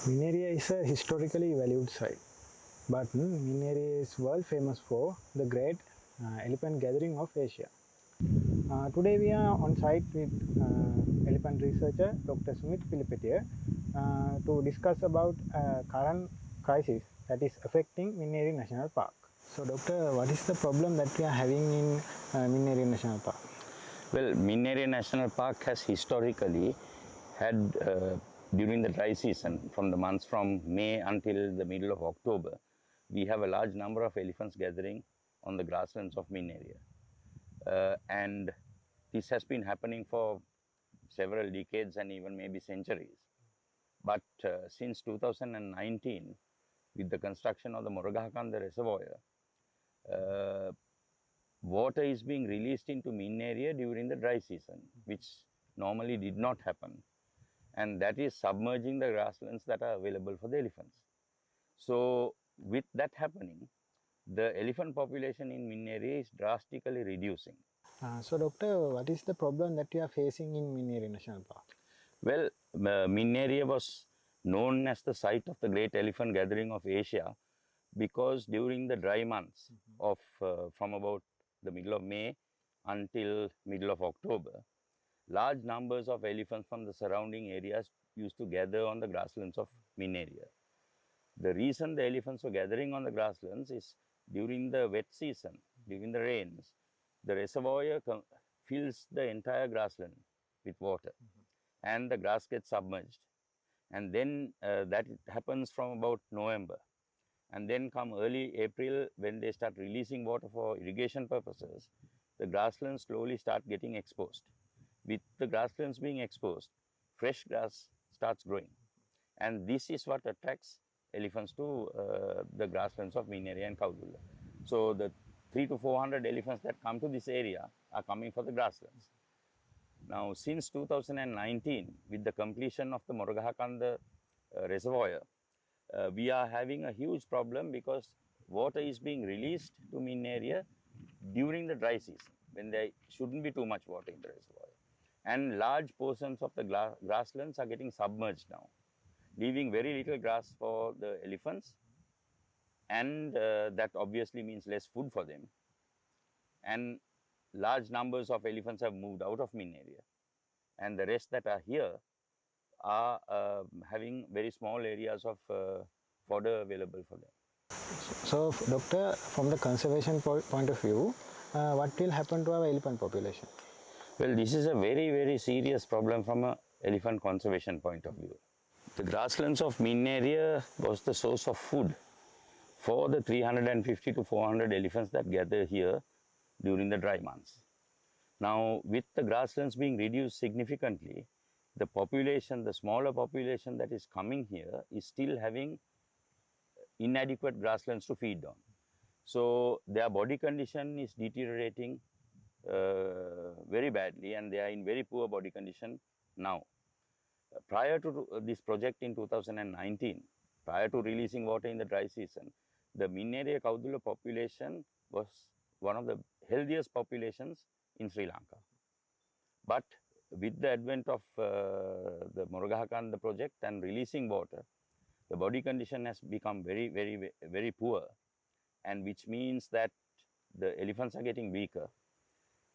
Min area is a historically valued site, but Min area is world famous for the great elephant gathering of Asia. Today we are on site with elephant researcher Dr.Sumith to discuss about current crisis that is affecting Min area National Park. So doctor, what is the problem that we are having in Min area National Park? Well, Min National Park has historically had, during the dry season, from the months from May until the middle of October, we have a large number of elephants gathering on the grasslands of Min and this has been happening for several decades and even maybe centuries. But since 2019, with the construction of the Moragahakanda reservoir, water is being released into Min area during the dry season, which normally did not happen. And that is submerging the grasslands that are available for the elephants. So with that happening, the elephant population in Min area is drastically reducing. So doctor, what is the problem that you are facing in Min area National Park? Well, Min area was known as the site of the great elephant gathering of Asia because during the dry months of from about the middle of May until middle of October, large numbers of elephants from the surrounding areas used to gather on the grasslands of Min area. The reason the elephants were gathering on the grasslands is during the wet season, during the rains, the reservoir fills the entire grassland with water and the grass gets submerged. And then that happens from about November. And then come early April, when they start releasing water for irrigation purposes, the grasslands slowly start getting exposed. With the grasslands being exposed, fresh grass starts growing. And this is what attracts elephants to the grasslands of Min area and Kaudulla. So the 300 to 400 elephants that come to this area are coming for the grasslands. Now, since 2019, with the completion of the Moragahakanda reservoir, we are having a huge problem because water is being released to Min area during the dry season, when there shouldn't be too much water in the reservoir. And large portions of the grasslands are getting submerged now, leaving very little grass for the elephants, and that obviously means less food for them. And large numbers of elephants have moved out of Min area, and the rest that are here are having very small areas of fodder available for them. So, doctor, from the conservation point of view, what will happen to our elephant population? Well, this is a very, very serious problem from an elephant conservation point of view. The grasslands of Min area was the source of food for the 350 to 400 elephants that gather here during the dry months. Now, with the grasslands being reduced significantly, the population, the smaller population that is coming here is still having inadequate grasslands to feed on. So their body condition is deteriorating very badly, and they are in very poor body condition now. Prior to this project in 2019, prior to releasing water in the dry season, the Min area Kaudulla population was one of the healthiest populations in Sri Lanka. But with the advent of the Moragahakanda project and releasing water, the body condition has become very poor, and which means that the elephants are getting weaker.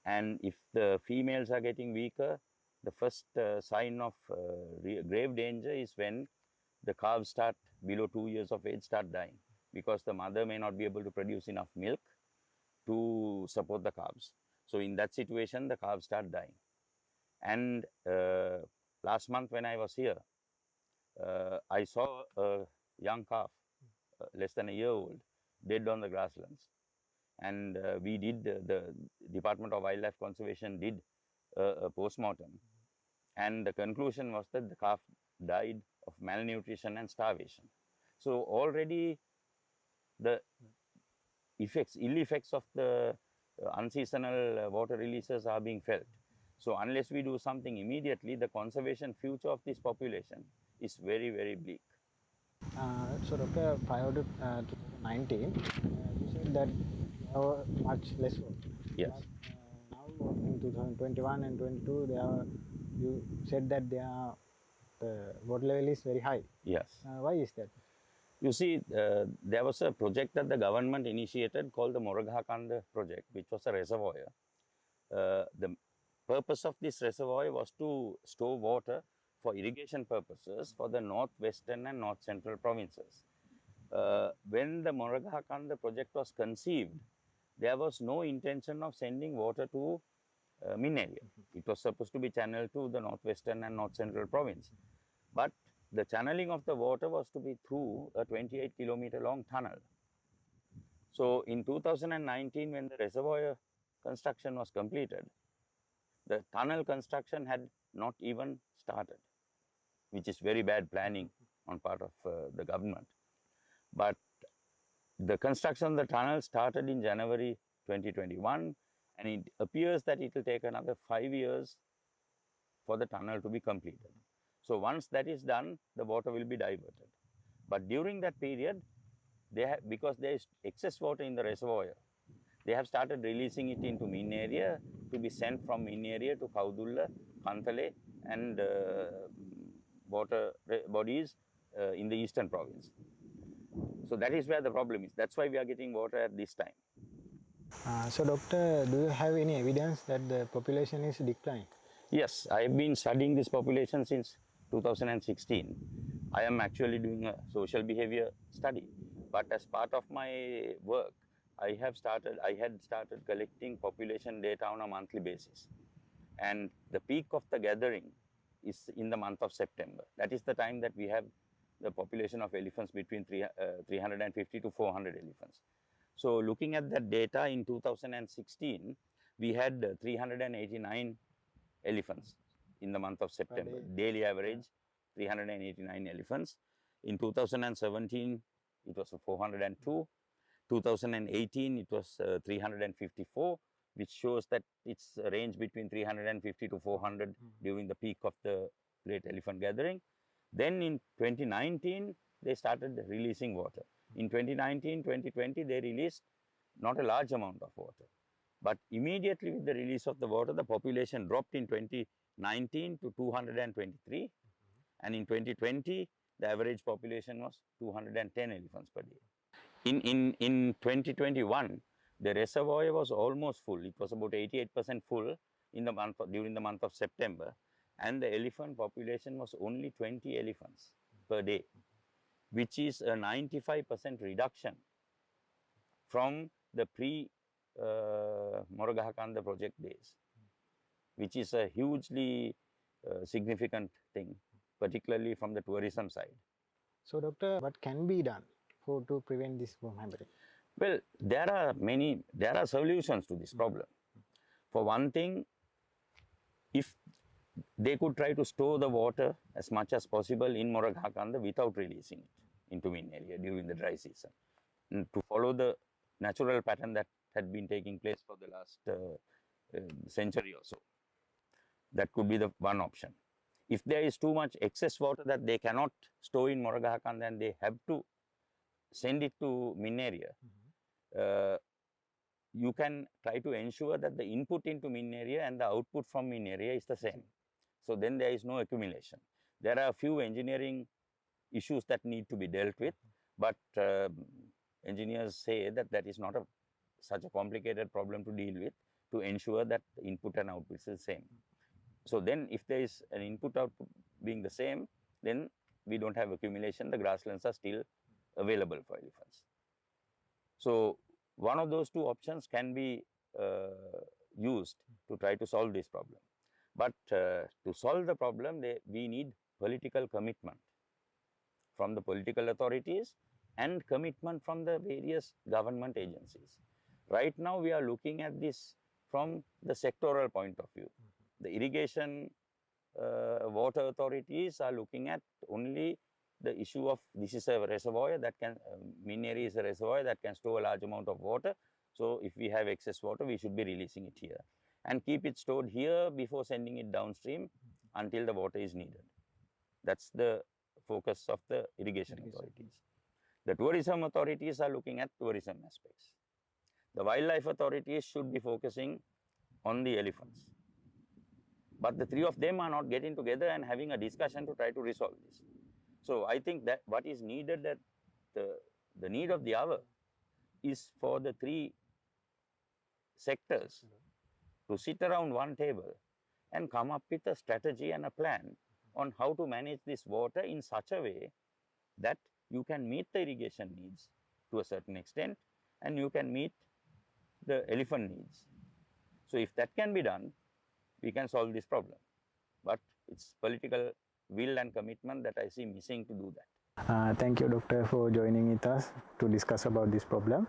And if the females are getting weaker, the first sign of grave danger is when the calves start below 2 years of age start dying, because the mother may not be able to produce enough milk to support the calves. So in that situation, the calves start dying. And last month when I was here, I saw a young calf, less than a year old, dead on the grasslands. And we did, the Department of Wildlife Conservation did a post-mortem. And the conclusion was that the calf died of malnutrition and starvation. So already the ill effects of the unseasonal water releases are being felt. So unless we do something immediately, the conservation future of this population is very bleak. So doctor, prior to 2019, you said that there were much less work. Yes. But now in 2021 and 22, you said that there are the water level is very high. Yes. Why is that? You see, there was a project that the government initiated called the Moragahakanda project, which was a reservoir. The purpose of this reservoir was to store water for irrigation purposes for the northwestern and north central provinces. When the Moragahakanda project was conceived, there was no intention of sending water to Min area. It was supposed to be channeled to the northwestern and north central province. But the channeling of the water was to be through a 28-kilometer long tunnel. So in 2019, when the reservoir construction was completed, the tunnel construction had not even started, which is very bad planning on part of the government. But the construction of the tunnel started in January 2021, and it appears that it will take another 5 years for the tunnel to be completed. So once that is done, the water will be diverted. But during that period, because there is excess water in the reservoir, they have started releasing it into Min area to be sent from Min area to Kaudulla, Kantale and water bodies in the eastern province. So that is where the problem is. That's why we are getting water at this time. So doctor, do you have any evidence that the population is declining? Yes, I have been studying this population since 2016. I am actually doing a social behavior study. But as part of my work, I had started collecting population data on a monthly basis. And the peak of the gathering is in the month of September. That is the time that we have the population of elephants between 350 to 400 elephants. So looking at that data in 2016, we had 389 elephants in the month of September. Daily average, 389 elephants. In 2017, it was 402. 2018, it was 354, which shows that it's a range between 350 to 400 during the peak of the Great Elephant Gathering. Then in 2019, they started releasing water. In 2019, 2020, they released not a large amount of water. But immediately with the release of the water, the population dropped in 2019 to 223. And in 2020, the average population was 210 elephants per day. In 2021, the reservoir was almost full. It was about 88% full during the month of September. And the elephant population was only 20 elephants per day, which is a 95% reduction from the pre-Moragahakanda project days, which is a hugely significant thing, particularly from the tourism side. So doctor, what can be done to prevent this from happening? Well, there are solutions to this problem. For one thing, if they could try to store the water as much as possible in Moragahakanda without releasing it into Min area during the dry season, and to follow the natural pattern that had been taking place for the last century or so. That could be the one option. If there is too much excess water that they cannot store in Moragahakanda and they have to send it to Min area, you can try to ensure that the input into Min area and the output from Min area is the same. So then there is no accumulation. There are a few engineering issues that need to be dealt with, but engineers say that that is not such a complicated problem to deal with, to ensure that the input and output is the same. So then if there is an input output being the same, then we don't have accumulation. The grasslands are still available for elephants. So one of those two options can be used to try to solve this problem. But to solve the problem, we need political commitment from the political authorities and commitment from the various government agencies. Right now, we are looking at this from the sectoral point of view. The irrigation water authorities are looking at only the issue of this is a reservoir that can, Min area is a reservoir that can store a large amount of water. So if we have excess water, we should be releasing it here and keep it stored here before sending it downstream until the water is needed. That's the focus of the irrigation authorities. The tourism authorities are looking at tourism aspects. The wildlife authorities should be focusing on the elephants. but the three of them are not getting together and having a discussion to try to resolve this. So I think that what is needed, that the need of the hour is for the three sectors to sit around one table and come up with a strategy and a plan on how to manage this water in such a way that you can meet the irrigation needs to a certain extent and you can meet the elephant needs. So if that can be done, we can solve this problem. But it's political will and commitment that I see missing to do that. Thank you, doctor, for joining with us to discuss about this problem.